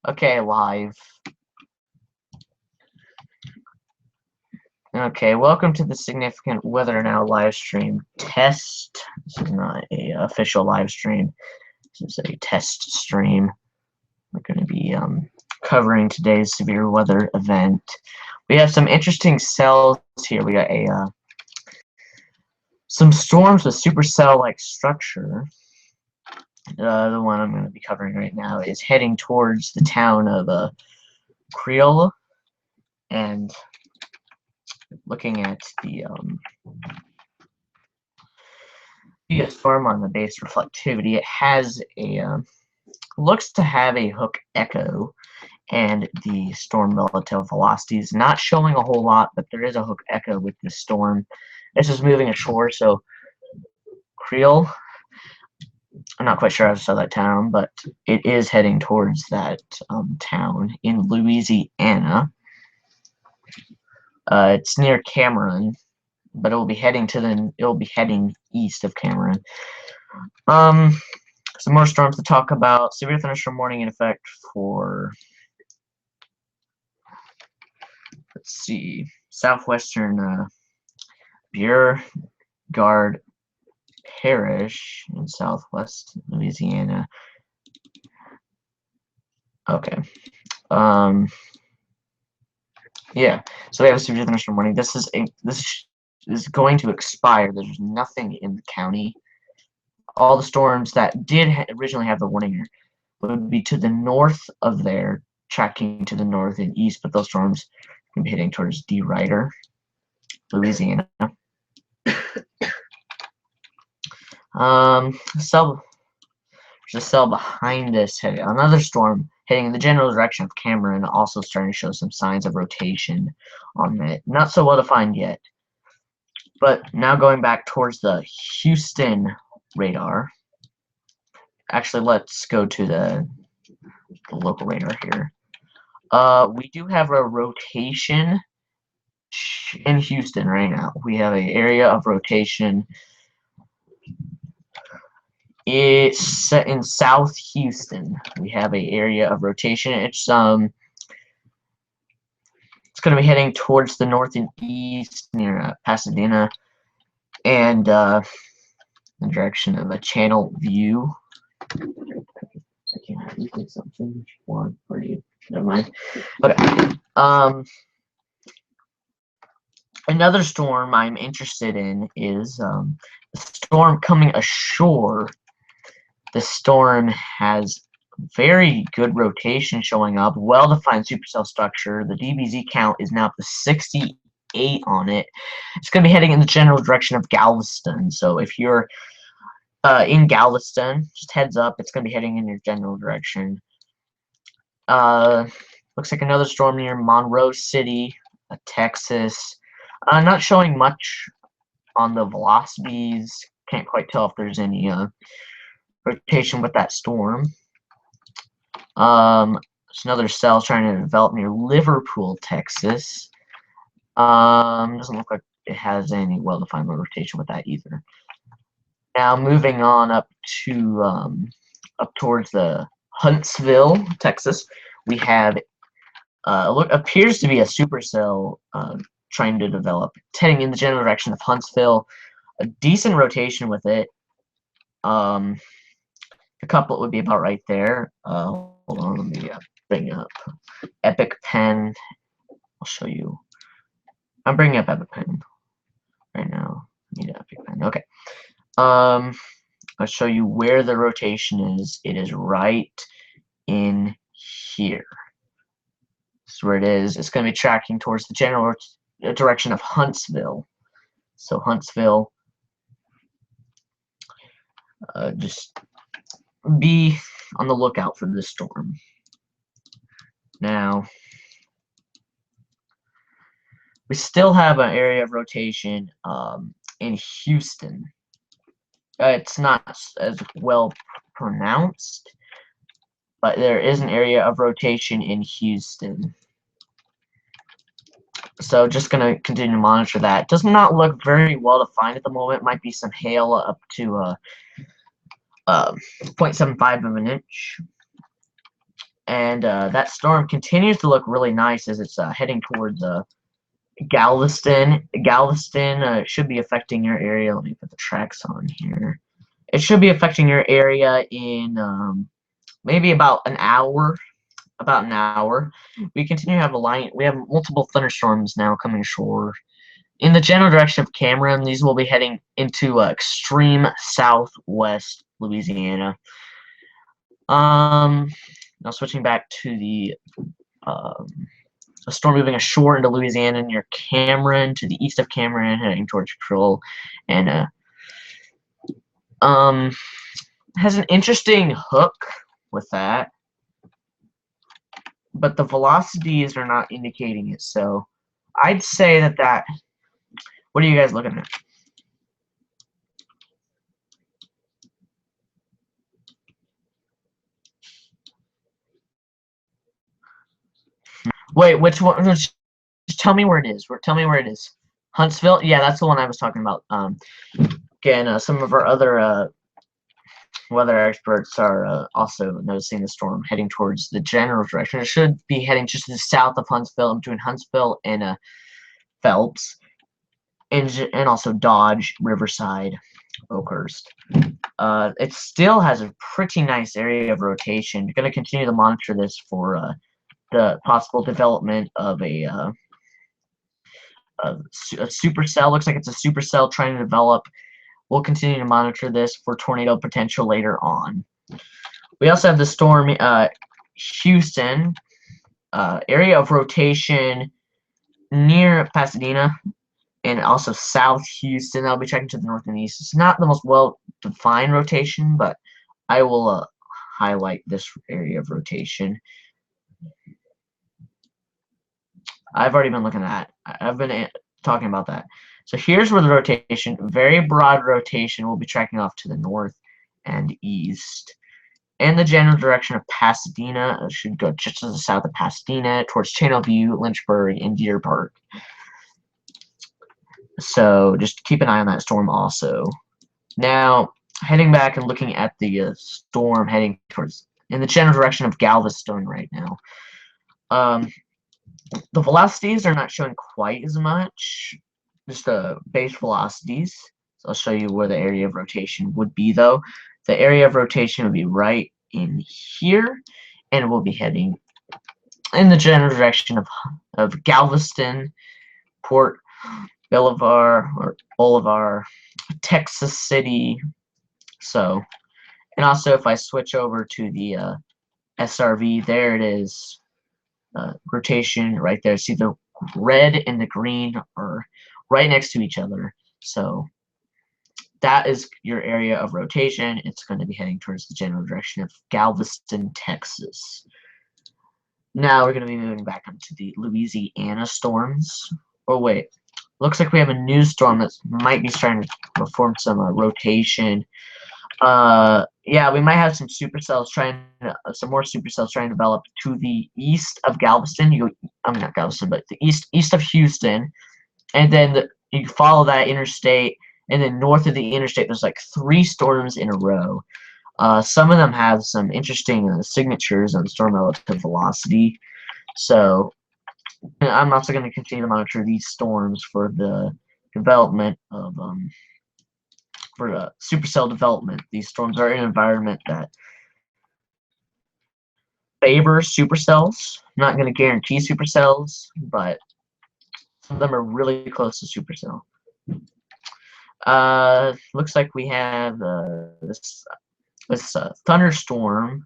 Okay, live. Okay, welcome to the Significant Weather Now live stream test. This is not a official live stream. This is a test stream. We're going to be covering today's severe weather event. We have some interesting cells here. We got some storms with supercell-like structure. The one I'm going to be covering right now is heading towards the town of Creole, and looking at the storm on the base reflectivity, it has a looks to have a hook echo, and the storm relative velocity is not showing a whole lot, but there is a hook echo with the storm. This is moving ashore, so Creole, I'm not quite sure how to spell that town, but it is heading towards that town in Louisiana. It's near Cameron, but it will be heading east of Cameron. Some more storms to talk about. Severe thunderstorm warning in effect for, let's see, southwestern Beauregard Parish in southwest Louisiana. Okay. Yeah. So we have a severe thunderstorm warning. This is going to expire. There's nothing in the county. All the storms that did originally have the warning would be to the north of there, tracking to the north and east, but those storms will be heading towards D. Ryder, Louisiana. There's a cell behind this heading. Another storm heading in the general direction of Cameron, also starting to show some signs of rotation on it. Not so well defined yet. But now going back towards the Houston radar. Actually, let's go to the local radar here. We do have a rotation in Houston right now. We have an area of rotation. It's set in South Houston. We have an area of rotation. It's going to be heading towards the north and east near Pasadena, and the direction of a channel view. I can't think something one for you. Never mind. Okay. Another storm I'm interested in is the storm coming ashore. The storm has very good rotation showing up, well-defined supercell structure. The DBZ count is now up to 68 on it. It's going to be heading in the general direction of Galveston. So if you're in Galveston, just heads up, it's going to be heading in your general direction. Looks like another storm near Monroe City, Texas. Not showing much on the velocities. Can't quite tell if there's any rotation with that storm. There's another cell trying to develop near Liverpool, Texas. Doesn't look like it has any well-defined rotation with that either. Now moving on up to up towards the Huntsville, Texas, we have appears to be a supercell trying to develop. It's heading in the general direction of Huntsville. A decent rotation with it. The couplet would be about right there. Hold on, let me bring up Epic Pen. I'll show you. I'm bringing up Epic Pen right now. I need Epic Pen. Okay. I'll show you where the rotation is. It is right in here. This is where it is. It's going to be tracking towards the general direction of Huntsville. So Huntsville, just be on the lookout for this storm. Now, we still have an area of rotation in Houston. It's not as well pronounced, but there is an area of rotation in Houston. So just going to continue to monitor that. Does not look very well defined at the moment. Might be some hail up to 0.75 of an inch. And that storm continues to look really nice as it's heading towards Galveston. Galveston should be affecting your area. Let me put the tracks on here. It should be affecting your area in maybe about an hour. About an hour. We continue to have we have multiple thunderstorms now coming ashore. In the general direction of Cameron, these will be heading into extreme southwest Louisiana. Now switching back to the a storm moving ashore into Louisiana near Cameron, to the east of Cameron, heading towards Creole, and has an interesting hook with that, but the velocities are not indicating it. So I'd say that. What are you guys looking at? Wait, which one? Just tell me where it is. Tell me where it is. Huntsville? Yeah, that's the one I was talking about. Again, some of our other weather experts are also noticing the storm heading towards the general direction. It should be heading just to the south of Huntsville, between Huntsville and Phelps, and also Dodge, Riverside, Oakhurst. It still has a pretty nice area of rotation. You're going to continue to monitor this for the possible development of a supercell. Looks like it's a supercell trying to develop. We'll continue to monitor this for tornado potential later on. We also have the storm Houston, area of rotation near Pasadena, and also South Houston. I'll be checking to the north and east. It's not the most well-defined rotation, but I will highlight this area of rotation. I've already been looking at that. I've been talking about that. So here's where the rotation, very broad rotation, will be tracking off to the north and east. And the general direction of Pasadena should go just to the south of Pasadena, towards Channelview, Lynchburg, and Deer Park. So just keep an eye on that storm also. Now, heading back and looking at the storm heading towards, in the general direction of Galveston right now. The velocities are not showing quite as much, just the base velocities. So I'll show you where the area of rotation would be, though. The area of rotation would be right in here, and it will be heading in the general direction of Galveston, Port Bolivar, Texas City. So, and also if I switch over to the SRV, there it is. Rotation right there. See, the red and the green are right next to each other. So that is your area of rotation. It's going to be heading towards the general direction of Galveston, Texas. Now we're going to be moving back onto the Louisiana storms. Oh wait, looks like we have a new storm that might be starting to perform some rotation. Yeah, we might have some supercells some more supercells trying to develop to the east of Galveston. I mean, not Galveston, but the east of Houston, and then you follow that interstate, and then north of the interstate, there's like 3 storms in a row. Some of them have some interesting signatures on storm relative velocity. So I'm also going to continue to monitor these storms for the development of for supercell development. These storms are in an environment that favors supercells. I'm not going to guarantee supercells, but some of them are really close to supercell. Looks like we have this thunderstorm.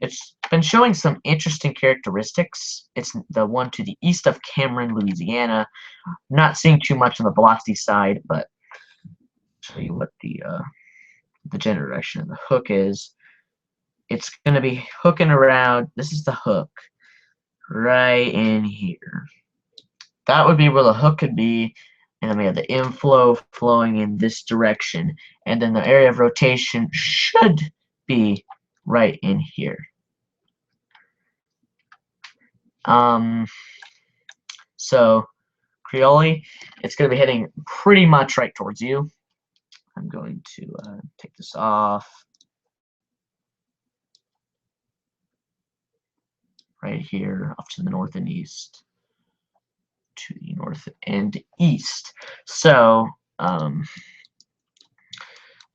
It's been showing some interesting characteristics. It's the one to the east of Cameron, Louisiana. Not seeing too much on the velocity side, but I'll show you what the general direction of the hook is. It's going to be hooking around. This is the hook right in here. That would be where the hook could be, and then we have the inflow flowing in this direction, and then the area of rotation should be right in here. So Creole, it's going to be heading pretty much right towards you. I'm going to take this off. right here, off to the north and east. To the north and east. So,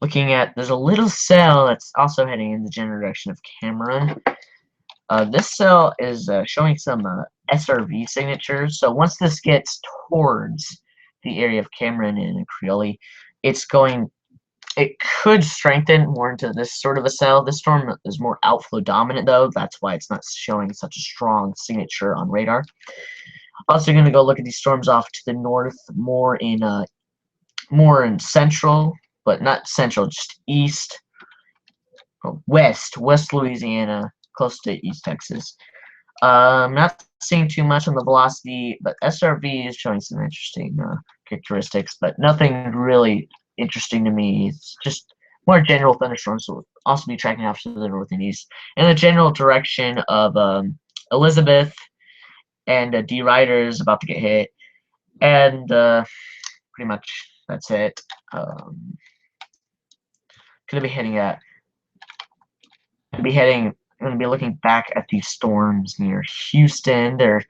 looking at, there's a little cell that's also heading in the general direction of Cameron. This cell is showing some SRV signatures. So once this gets towards the area of Cameron and Creole, it could strengthen more into this sort of a cell. This storm is more outflow dominant though. That's why it's not showing such a strong signature on radar. Also going to go look at these storms off to the north, more in central, but not central, just east, west Louisiana, close to East Texas. Not seeing too much on the velocity, but SRV is showing some interesting characteristics, but nothing really interesting to me. It's just more general thunderstorms. So we'll also be tracking off to the north and east. In the general direction of Elizabeth, and D Ryder is about to get hit, and pretty much that's it. Gonna be heading at. Gonna be looking back at these storms near Houston. There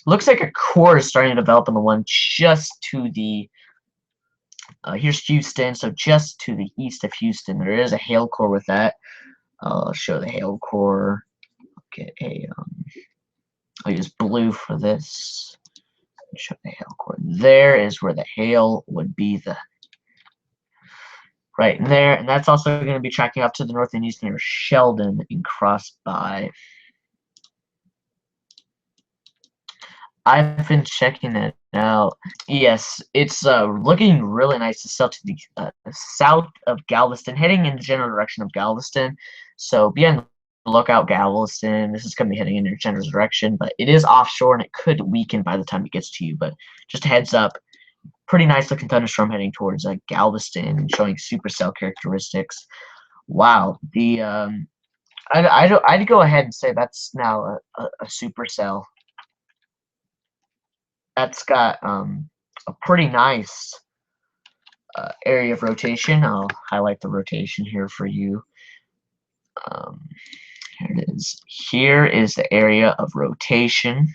looks like a core is starting to develop on the one just to the. Here's Houston, so just to the east of Houston, there is a hail core with that. I'll show the hail core. Get a I'll use blue for this. Show the hail core. There is where the hail would be right in there, and that's also going to be tracking up to the north and east near Sheldon and cross by. I've been checking it out. Yes, it's looking really nice to sell to the south of Galveston, heading in the general direction of Galveston. So be on the lookout, Galveston. This is going to be heading in your general direction, but it is offshore and it could weaken by the time it gets to you. But just a heads up, pretty nice looking thunderstorm heading towards Galveston, showing supercell characteristics. Wow, the I'd go ahead and say that's now a supercell. That's got a pretty nice area of rotation. I'll highlight the rotation here for you. Here it is. Here is the area of rotation.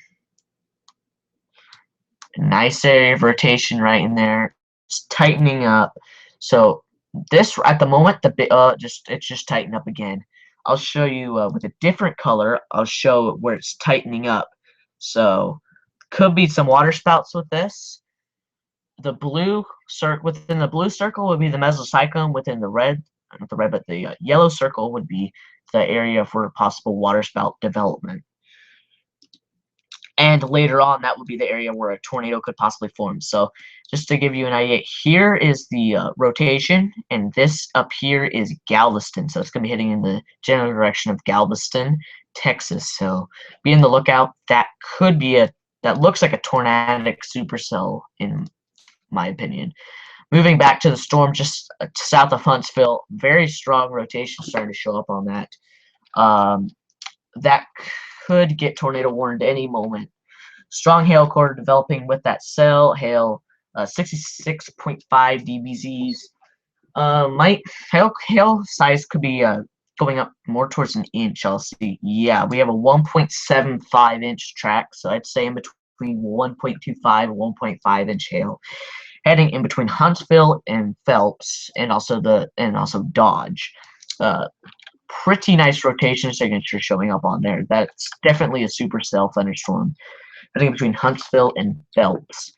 A nice area of rotation right in there. It's tightening up. So this at the moment, it's just tightened up again. I'll show you with a different color. I'll show where it's tightening up. So could be some water spouts with this. The blue within the blue circle would be the mesocyclone. Within the red, not the red, but the yellow circle would be the area for possible water spout development. And later on, that would be the area where a tornado could possibly form. So just to give you an idea, here is the rotation, and this up here is Galveston. So it's going to be heading in the general direction of Galveston, Texas. So be on the lookout. That looks like a tornadic supercell in my opinion. Moving back to the storm just south of Huntsville, very strong rotation starting to show up on that. That could get tornado warned any moment. Strong hail core developing with that cell. Hail 66.5 dBZs. Hail size could be going up more towards an inch. I'll see. Yeah, we have a 1.75 inch track, so I'd say in between 1.25 and 1.5 inch hail, heading in between Huntsville and Phelps, and also Dodge. Pretty nice rotation signature showing up on there. That's definitely a supercell thunderstorm, heading between Huntsville and Phelps.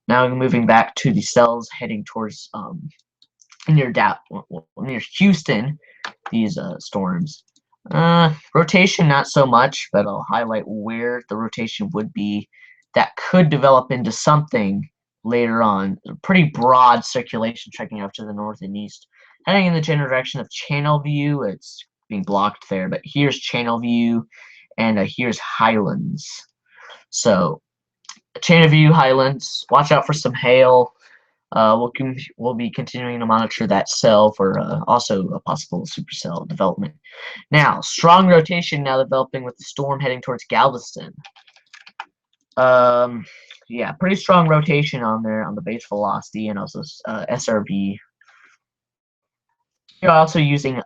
Now moving back to the cells heading towards near Houston. These storms. Rotation not so much, but I'll highlight where the rotation would be. That could develop into something later on. Pretty broad circulation trekking up to the north and east. Heading in the general direction of Channelview. It's being blocked there, but here's Channelview, and here's Highlands. So Channelview, Highlands. Watch out for some hail. We'll be continuing to monitor that cell for also a possible supercell development. Now, strong rotation now developing with the storm heading towards Galveston. Yeah, pretty strong rotation on there on the base velocity and also SRV. We're also using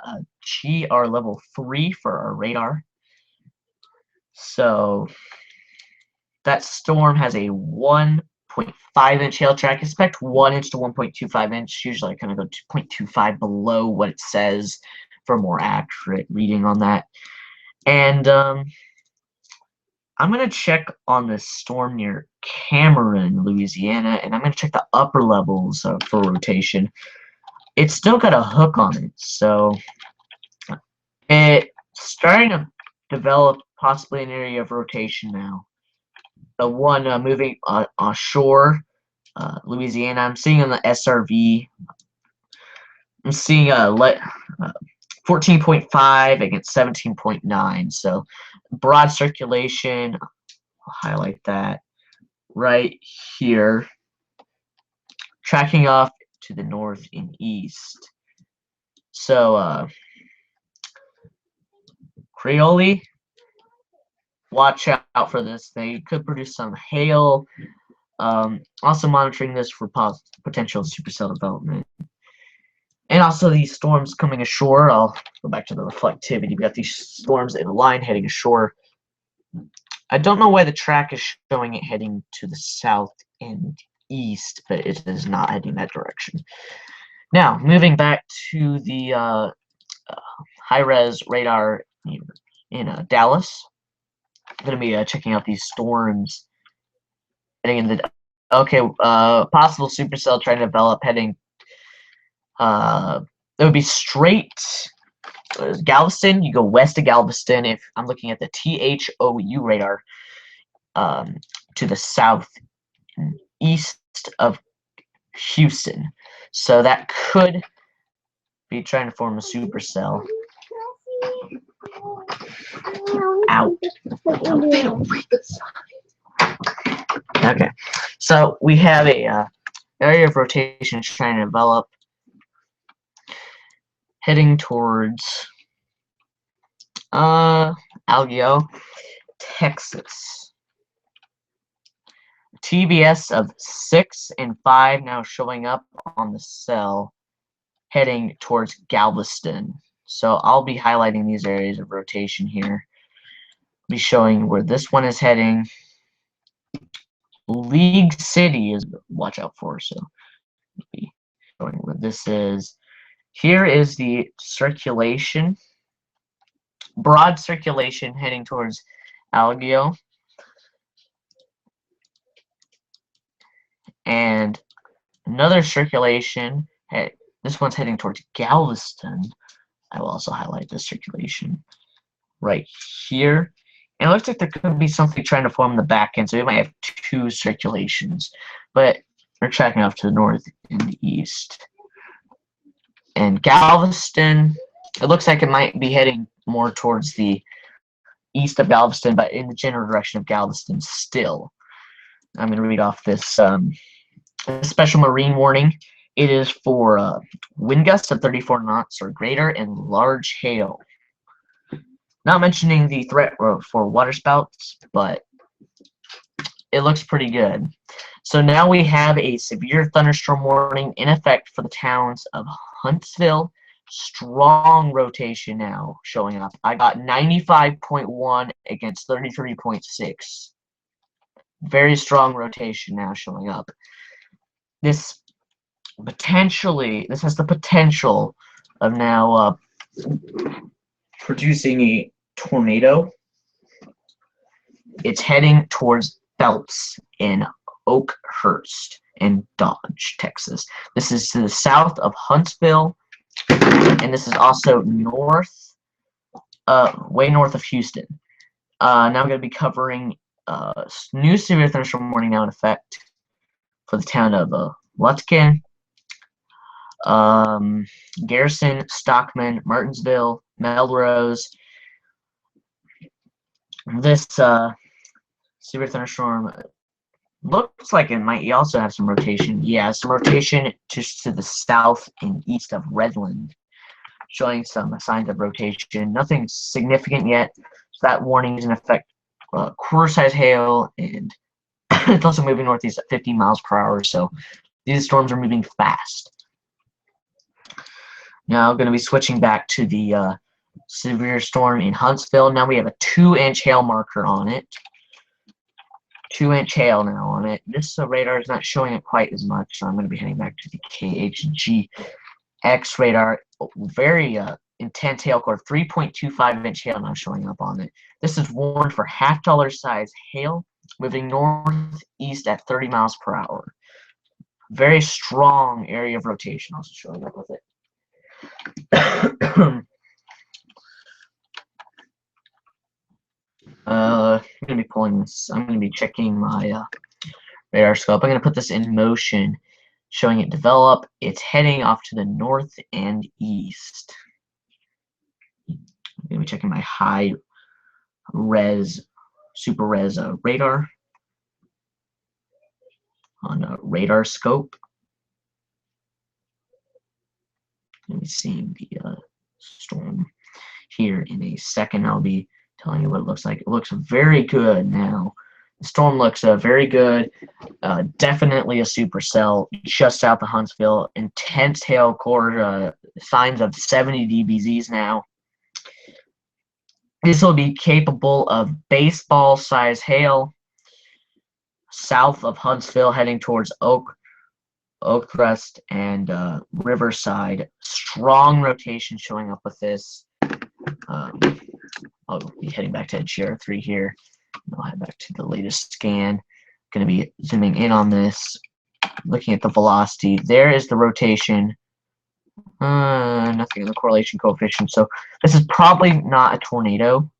GR level 3 for our radar. So that storm has a 1.5-inch hail track. Expect 1 inch to 1.25 inch. Usually I kind of go 0.25 below what it says for a more accurate reading on that. And I'm going to check on this storm near Cameron, Louisiana, and I'm going to check the upper levels for rotation. It's still got a hook on it, so it's starting to develop possibly an area of rotation now. The one moving offshore, Louisiana, I'm seeing on the SRV, I'm seeing 14.5 against 17.9, so broad circulation. I'll highlight that right here, tracking off to the north and east. So Creole, watch out for this. They could produce some hail. Also monitoring this for potential supercell development. And also these storms coming ashore. I'll go back to the reflectivity. We got these storms in a line heading ashore. I don't know why the track is showing it heading to the south and east, but it is not heading that direction. Now, moving back to the high-res radar in Dallas. I'm going to be checking out these storms heading in the possible supercell trying to develop heading. It would be straight Galveston. You go west of Galveston. If I'm looking at the THOU radar, to the south and east of Houston. So that could be trying to form a supercell. Out. Okay, so we have a area of rotation trying to develop, heading towards Algeo, Texas. TBS of 6 and 5 now showing up on the cell, heading towards Galveston. So I'll be highlighting these areas of rotation here. Be showing where this one is heading. League City is watch out for, so be showing where this is. Here is the circulation, broad circulation heading towards Algeo. And another circulation, this one's heading towards Galveston. I will also highlight this circulation right here. And it looks like there could be something trying to form the back end, so we might have 2 circulations. But we're tracking off to the north and the east. And Galveston, it looks like it might be heading more towards the east of Galveston, but in the general direction of Galveston still. I'm going to read off this special marine warning. It is for wind gusts of 34 knots or greater and large hail. Not mentioning the threat for waterspouts, but it looks pretty good. So now we have a severe thunderstorm warning in effect for the towns of Huntsville. Strong rotation now showing up. I got 95.1 against 33.6. Very strong rotation now showing up. This has the potential of now producing a tornado. It's heading towards Phelps in Oakhurst and Dodge, Texas. This is to the south of Huntsville, and this is also north, way north of Houston. Now I'm going to be covering new severe thunderstorm warning now in effect for the town of Lutkin, Garrison, Stockman, Martinsville, Melrose. This severe thunderstorm looks like it might also have some rotation. Yeah, some rotation just to the south and east of Redland, showing some signs of rotation. Nothing significant yet. So that warning is in effect. Quarter-size hail, and it's also moving northeast at 50 miles per hour. So these storms are moving fast. Now I'm going to be switching back to the severe storm in Huntsville. Now we have a 2-inch hail marker on it. 2-inch hail now on it. This radar is not showing it quite as much, so I'm going to be heading back to the KHGX radar. Very intense hail core, 3.25-inch hail now showing up on it. This is warned for half-dollar size hail, moving northeast at 30 miles per hour. Very strong area of rotation also showing up with it. I'm going to be pulling this. I'm going to be checking my radar scope. I'm going to put this in motion, showing it develop. It's heading off to the north and east. I'm going to be checking my high res, super res radar on a radar scope. Let me see the storm here in a second. I'll be telling you what it looks like. It looks very good now. The storm looks very good. Definitely a supercell just south of Huntsville. Intense hail core, signs of 70 dBzs now. This will be capable of baseball-size hail south of Huntsville, heading towards Oakcrest and Riverside. Strong rotation showing up with this. I'll be heading back to GR3 here. I'll head back to the latest scan. Going to be zooming in on this, looking at the velocity. There is the rotation. Nothing in the correlation coefficient. So this is probably not a tornado.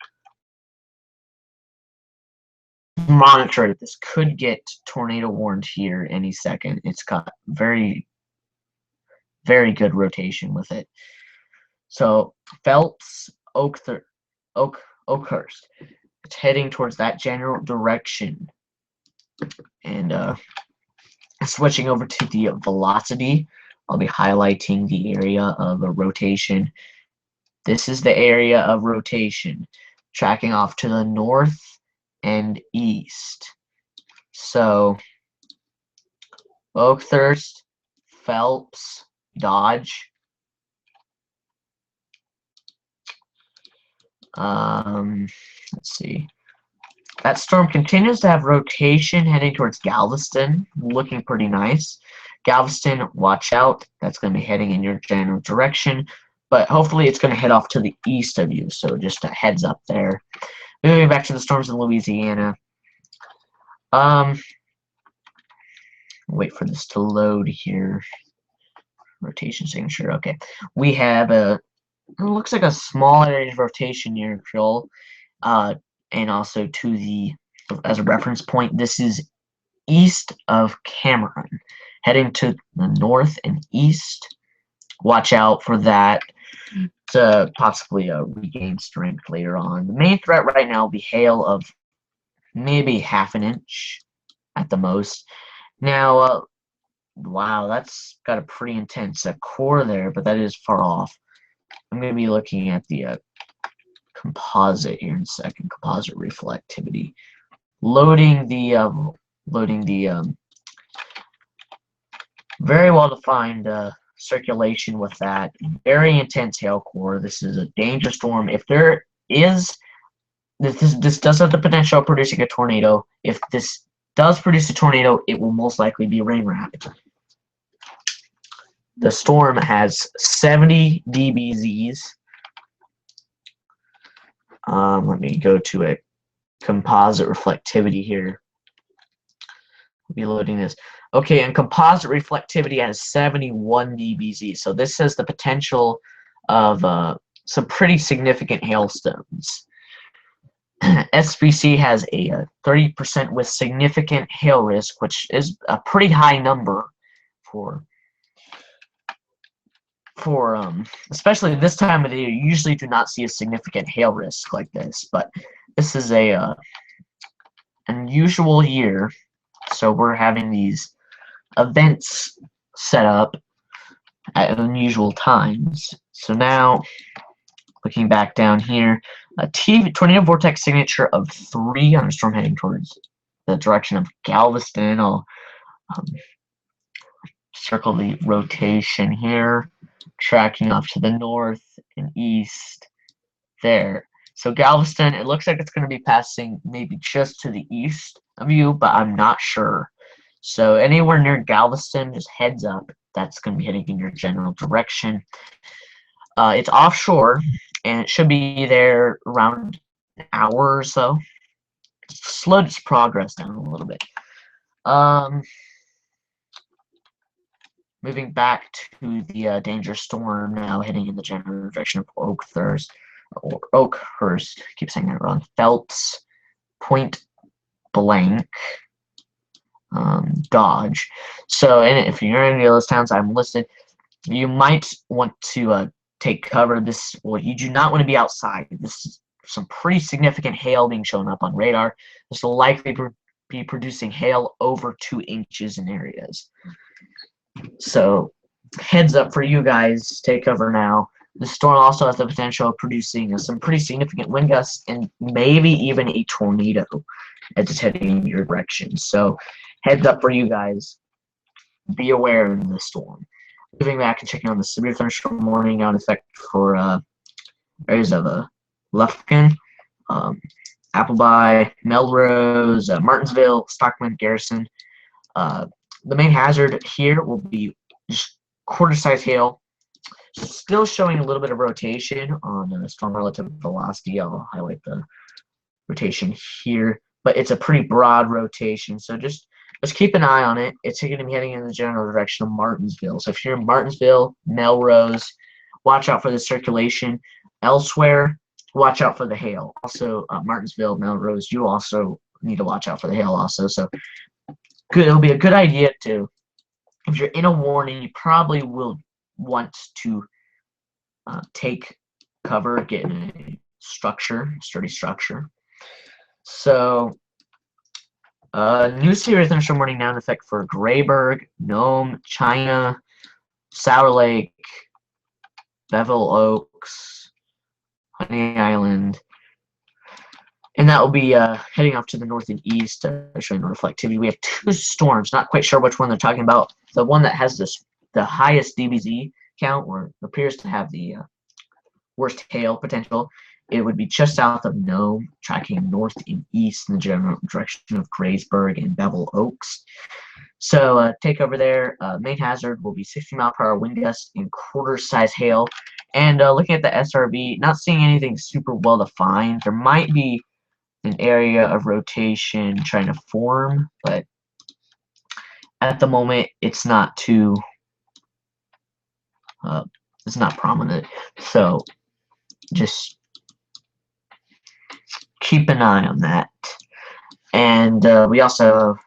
Monitor it. This could get tornado warned here any second. It's got very, very good rotation with it. So Phelps, Oakhurst. It's heading towards that general direction. And switching over to the velocity, I'll be highlighting the area of a rotation. This is the area of rotation, tracking off to the north and east. So Oakhurst, Phelps, Dodge. Let's see. That storm continues to have rotation heading towards Galveston, looking pretty nice. Galveston, watch out. That's going to be heading in your general direction, but hopefully it's going to head off to the east of you, so just a heads up there. Moving back to the storms in Louisiana. Wait for this to load here. Rotation signature. Okay. We have it looks like a small area of rotation near Creole. And also to the, as a reference point, this is east of Cameron, heading to the north and east. Watch out for that to possibly regain strength later on. The main threat right now will be hail of maybe half an inch at the most. Now, wow, that's got a pretty intense core there, but that is far off. I'm going to be looking at the composite here in a second. Composite reflectivity. Loading the very well defined circulation with that. Very intense hail core. This is a dangerous storm. If there is this does have the potential of producing a tornado. If this does produce a tornado, it will most likely be rain wrapped. The storm has 70 dBzs. Let me go to a composite reflectivity here. I'll be loading this. Okay, and composite reflectivity has 71 dBz. So this has the potential of some pretty significant hailstones. SVC has a 30% with significant hail risk, which is a pretty high number for especially this time of the year. You usually do not see a significant hail risk like this, but this is a unusual year, so we're having these events set up at unusual times. So now, looking back down here, a tornado vortex signature of 3 on a storm heading towards the direction of Galveston. I'll circle the rotation here, tracking off to the north and east. there. So Galveston, it looks like it's going to be passing maybe just to the east of you, but I'm not sure. So anywhere near Galveston, just heads up. That's going to be heading in your general direction. It's offshore, and it should be there around an hour or so. Slowed its progress down a little bit. Moving back to the dangerous storm now, heading in the general direction of Oakhurst. Keep saying that wrong. Phelps, Point Blank, Dodge. So, and if you're in any of those towns I'm listed, you might want to take cover. You do not want to be outside. This is some pretty significant hail being shown up on radar. This will likely be producing hail over 2 inches in areas. So, heads up for you guys. Take cover now. The storm also has the potential of producing some pretty significant wind gusts and maybe even a tornado as it's heading in your direction. So, heads up for you guys. Be aware of the storm. Moving back and checking on the severe thunderstorm warning on effect for areas of Lufkin, Appleby, Melrose, Martinsville, Stockman, Garrison. The main hazard here will be just quarter-size hail. Still showing a little bit of rotation on storm relative velocity. I'll highlight the rotation here, but it's a pretty broad rotation. So just keep an eye on it. It's going to be heading in the general direction of Martinsville. So if you're in Martinsville, Melrose, watch out for the circulation. Elsewhere, watch out for the hail. Also, Martinsville, Melrose, you also need to watch out for the hail also. So it'll be a good idea to, if you're in a warning, you probably will want to take cover, get in a sturdy structure. So, new severe thunderstorm warning now in effect for Grayburg, Nome, China, Sour Lake, Bevel Oaks, Honey Island, and that will be heading off to the north and east, showing the reflectivity. We have 2 storms. Not quite sure which one they're talking about. The one that has the highest DBZ count, or appears to have the worst hail potential, it would be just south of Nome, tracking north and east in the general direction of Graysburg and Bevel Oaks. So take over there. Main hazard will be 60-mile-per-hour wind gusts and quarter-size hail. And looking at the SRB, not seeing anything super well defined. There might be an area of rotation trying to form, but at the moment it's not too it's not prominent. So just keep an eye on that. And we also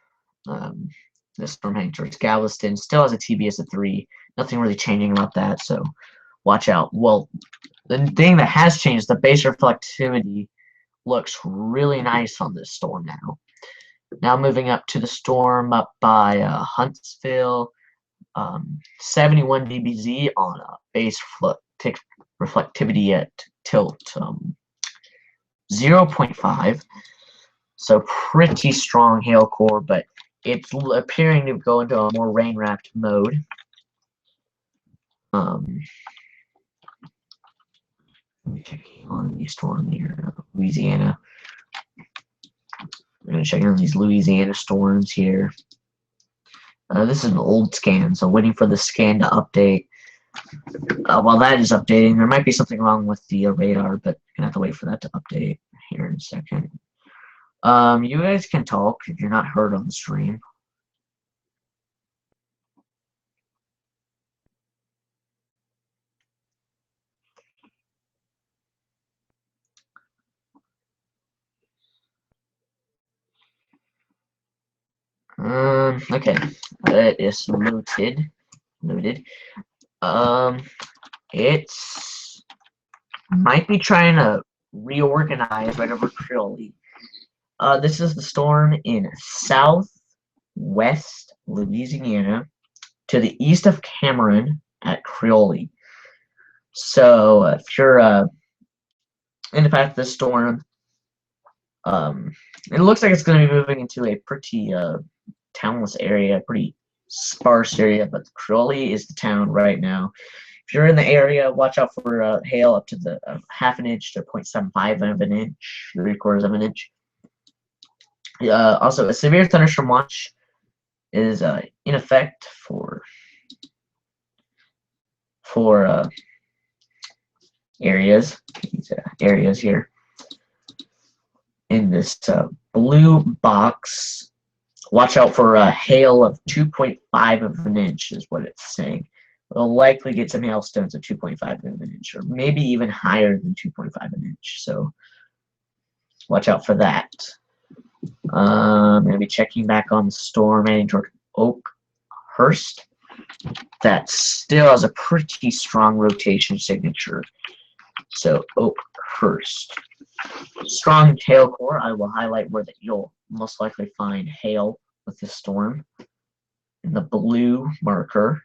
this storm heading towards Galveston still has a TBS of 3. Nothing really changing about that, so watch out. Well, the thing that has changed, the base reflectivity looks really nice on this storm now. Now moving up to the storm up by Huntsville, 71 dBz on a base reflectivity at tilt 0.5. So pretty strong hail core, but it's appearing to go into a more rain-wrapped mode. Checking on the storm near Louisiana. We're going to check on these Louisiana storms here. This is an old scan, so waiting for the scan to update. While that is updating, there might be something wrong with the radar, but I'm going to have to wait for that to update here in a second. You guys can talk if you're not heard on the stream. Okay, that is noted. It's might be trying to reorganize right over Creole. This is the storm in southwest Louisiana to the east of Cameron at Creole. So if you're in the path of this storm, it looks like it's going to be moving into a pretty townless area, pretty sparse area, but Creole is the town right now. If If you're in the area, watch out for hail up to the half an inch to 0.75 of an inch, 3/4 of an inch. Also, a severe thunderstorm watch is in effect for areas. These areas here in this blue box. Watch out for hail of 2.5 of an inch is what it's saying. We'll likely get some hailstones of 2.5 of an inch, or maybe even higher than 2.5 an inch. So watch out for that. I'm going to be checking back on the storm heading toward Oakhurst. That still has a pretty strong rotation signature. So Oakhurst. Strong hail core. I will highlight where that you'll most likely find hail with this storm. In the blue marker.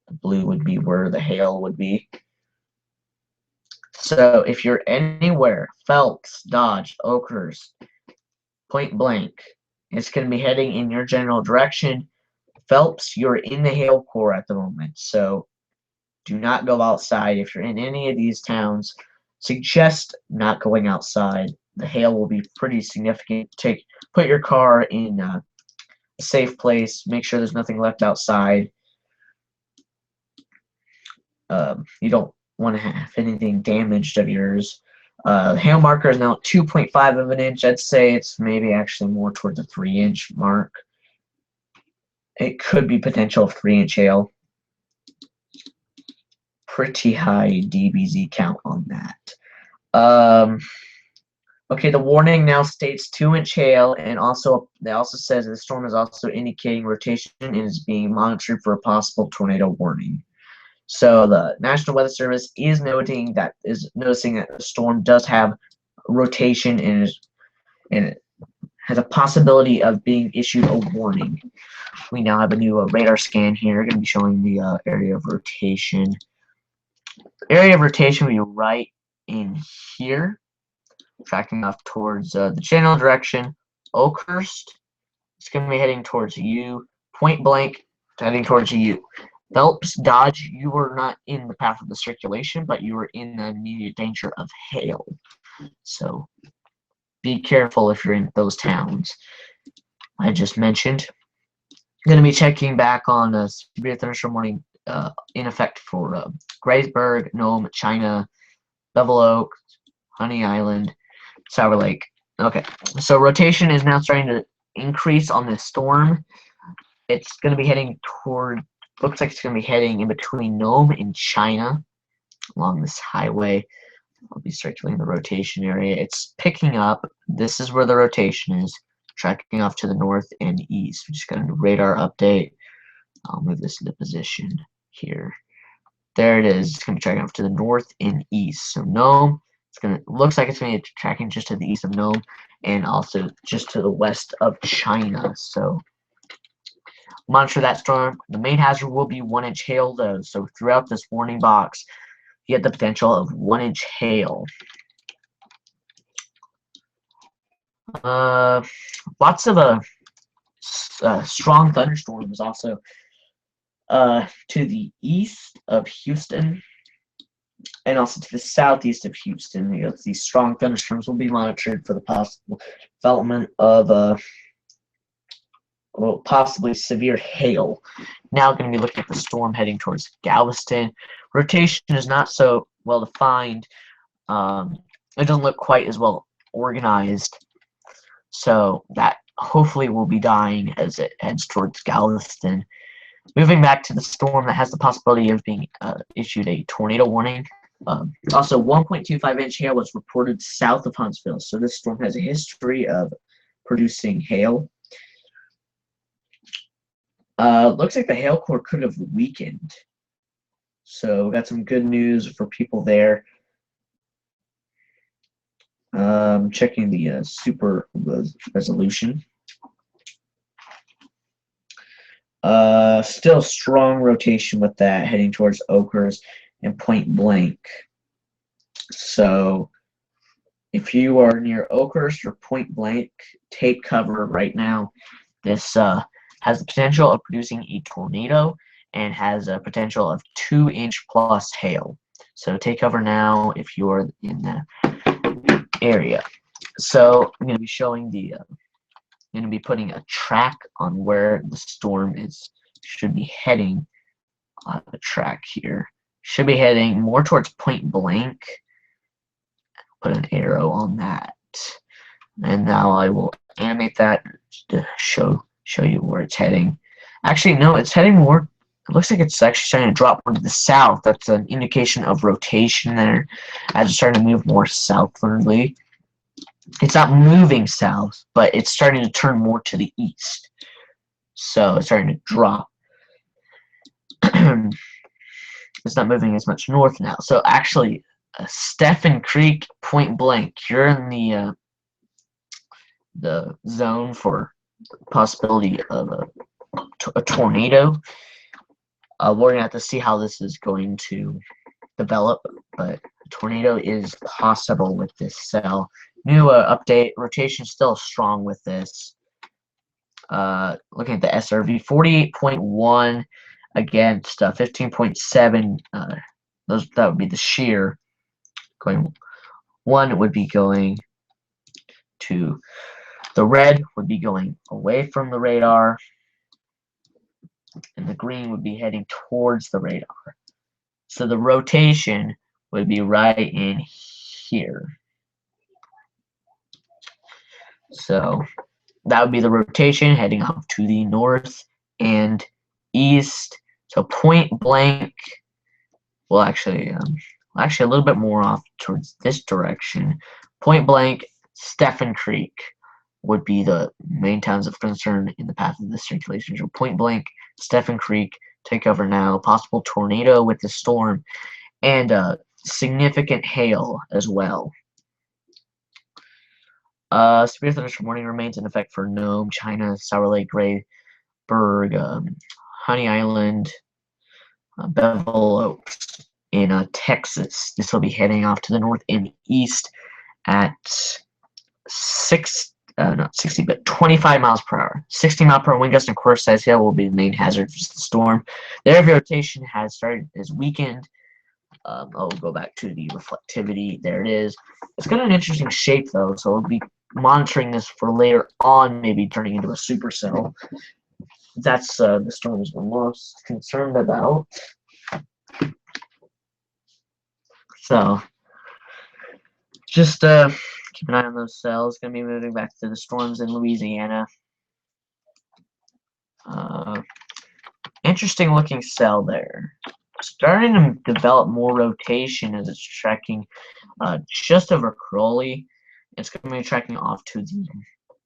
The blue would be where the hail would be. So if you're anywhere, Phelps, Dodge, Oakhurst, Point Blank, it's going to be heading in your general direction. Phelps, you're in the hail core at the moment, so do not go outside. If you're in any of these towns, suggest not going outside. The hail will be pretty significant. Put your car in a safe place. Make sure there's nothing left outside. You don't want to have anything damaged of yours. Hail marker is now 2.5 of an inch. I'd say it's maybe actually more towards the 3-inch mark. It could be potential 3-inch hail. Pretty high DBZ count on that. Okay, the warning now states 2-inch hail, and it also says the storm is also indicating rotation and is being monitored for a possible tornado warning. So the National Weather Service is noticing that the storm does have rotation and it has a possibility of being issued a warning. We now have a new radar scan here. We're going to be showing the area of rotation. The area of rotation will be right in here, tracking off towards the general direction. Oakhurst, it's going to be heading towards you. Point Blank, heading towards you. Phelps, Dodge, you were not in the path of the circulation, but you were in the immediate danger of hail. So be careful if you're in those towns I just mentioned. I'm going to be checking back on a severe thunderstorm warning in effect for Graysburg, Nome, China, Bevel Oak, Honey Island, Sour Lake. Okay, so rotation is now starting to increase on this storm. It's going to be heading toward, looks like it's going to be heading in between Nome and China along this highway. I'll be circulating the rotation area. It's picking up. This is where the rotation is, tracking off to the north and east. We just got a radar update. I'll move this into position here. There it is. It's going to be tracking off to the north and east. So Nome, looks like it's going to be tracking just to the east of Nome and also just to the west of China. So monitor that storm. The main hazard will be 1-inch hail though. So throughout this warning box, you get the potential of 1-inch hail. Lots of strong thunderstorms also to the east of Houston and also to the southeast of Houston. You know, these strong thunderstorms will be monitored for the possible development of possibly severe hail. Now going to be looking at the storm heading towards Galveston. Rotation is not so well defined. It doesn't look quite as well organized. So that hopefully will be dying as it heads towards Galveston. Moving back to the storm that has the possibility of being issued a tornado warning. Also, 1.25-inch hail was reported south of Huntsville. So this storm has a history of producing hail. Looks like the hail core could have weakened. So we got some good news for people there. Checking the super resolution. Still strong rotation with that heading towards Oakhurst and Point Blank. So if you are near Oakhurst or Point Blank, take cover right now. This has the potential of producing a tornado, and has a potential of 2-inch plus hail. So take cover now if you're in the area. So I'm going to be showing the going to be putting a track on where the storm should be heading on the track here. Should be heading more towards Point Blank. Put an arrow on that. And now I will animate that to show you where it's heading. Actually, no, it's heading more. It looks like it's actually starting to drop more to the south. That's an indication of rotation there, as it's starting to move more southwardly. It's not moving south, but it's starting to turn more to the east. So it's starting to drop. It's not moving as much north now. So actually, Stephen Creek, Point Blank, you're in the zone for possibility of a tornado. We're going to have to see how this is going to develop, but a tornado is possible with this cell. New update, rotation still strong with this. Looking at the SRV, 48.1 against 15.7. That would be the shear. Going one would be going to the red would be going away from the radar, and the green would be heading towards the radar. So the rotation would be right in here. So that would be the rotation heading off to the north and east. So Point Blank will actually a little bit more off towards this direction. Point Blank, Stephen Creek would be the main towns of concern in the path of this circulation. So Point Blank, Stephen Creek, take over now. Possible tornado with the storm, and significant hail as well. Severe thunderstorm warning remains in effect for Nome, China, Sour Lake, Rayburg, Honey Island, Bevel Oaks in Texas. This will be heading off to the north and east at 25 miles per hour. 60 mile per hour wind gust and core size hail will be the main hazard for the storm. The area of rotation has weakened. I'll go back to the reflectivity. There it is. It's got an interesting shape though, so we'll be monitoring this for later on, maybe turning into a supercell. That's the storms we're most concerned about. So just keep an eye on those cells. Going to be moving back to the storms in Louisiana. Interesting looking cell there. Starting to develop more rotation as it's tracking just over Crowley. It's going to be tracking off to the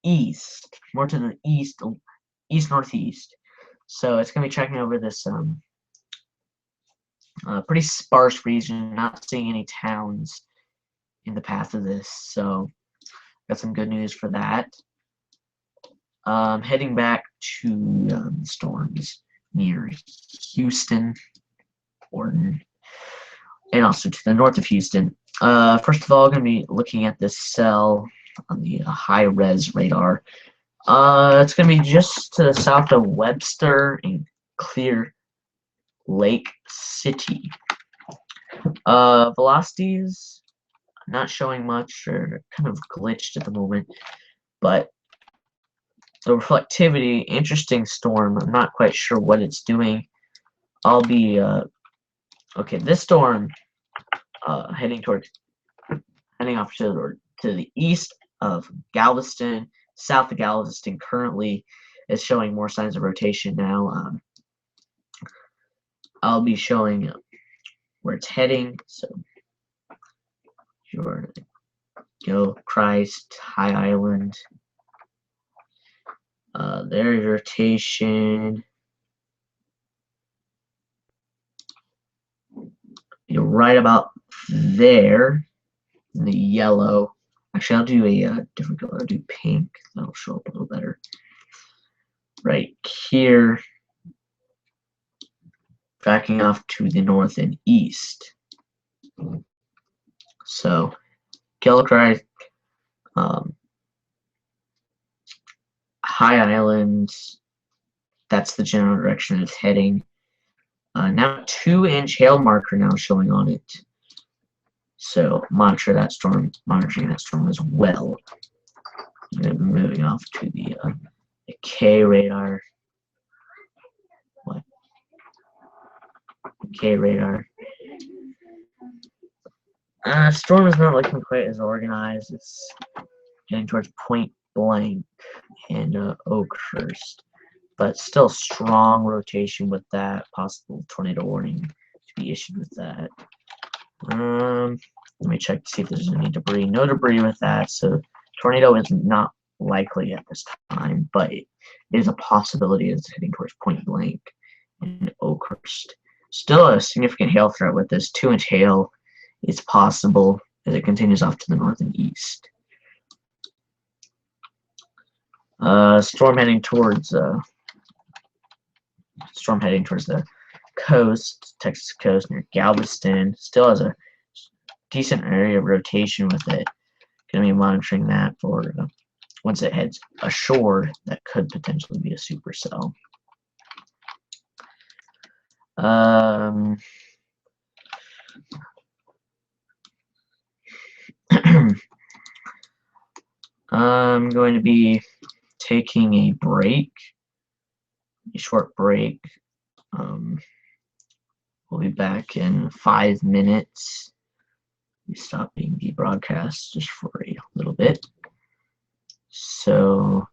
east, more to the east northeast. So it's going to be tracking over this pretty sparse region. Not seeing any towns in the path of this, so got some good news for that. Heading back to storms near Houston, Orton, and also to the north of Houston. First of all, going to be looking at this cell on the high-res radar. It's going to be just to the south of Webster and Clear Lake City. Velocities not showing much, or kind of glitched at the moment, but the reflectivity, interesting storm. I'm not quite sure what it's doing. I'll be okay. This storm heading off to the east of Galveston, south of Galveston. Currently, is showing more signs of rotation now. I'll be showing where it's heading. So your Gilchrist, High Island. There's rotation. You're right about there in the yellow. Actually, I'll do a different color. I'll do pink. That'll show up a little better. Right here, backing off to the north and east. So, Gilchrist, High Island, that's the general direction it's heading. Now 2-inch hail marker now showing on it. So monitoring that storm as well. And moving off to the K radar. What? K radar. Storm is not looking quite as organized. It's getting towards Point Blank and Oakhurst, but still strong rotation with that. Possible tornado warning to be issued with that. Let me check to see if there's any debris. No debris with that, so tornado is not likely at this time, but it is a possibility it's heading towards Point Blank and Oakhurst. Still a significant hail threat with this 2-inch hail. It's possible as it continues off to the north and east. Storm heading towards the coast, Texas coast near Galveston. Still has a decent area of rotation with it. Going to be monitoring that for once it heads ashore. That could potentially be a supercell. I'm going to be taking a break, a short break. We'll be back in 5 minutes. We stop being debroadcast just for a little bit. So,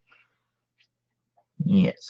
yes.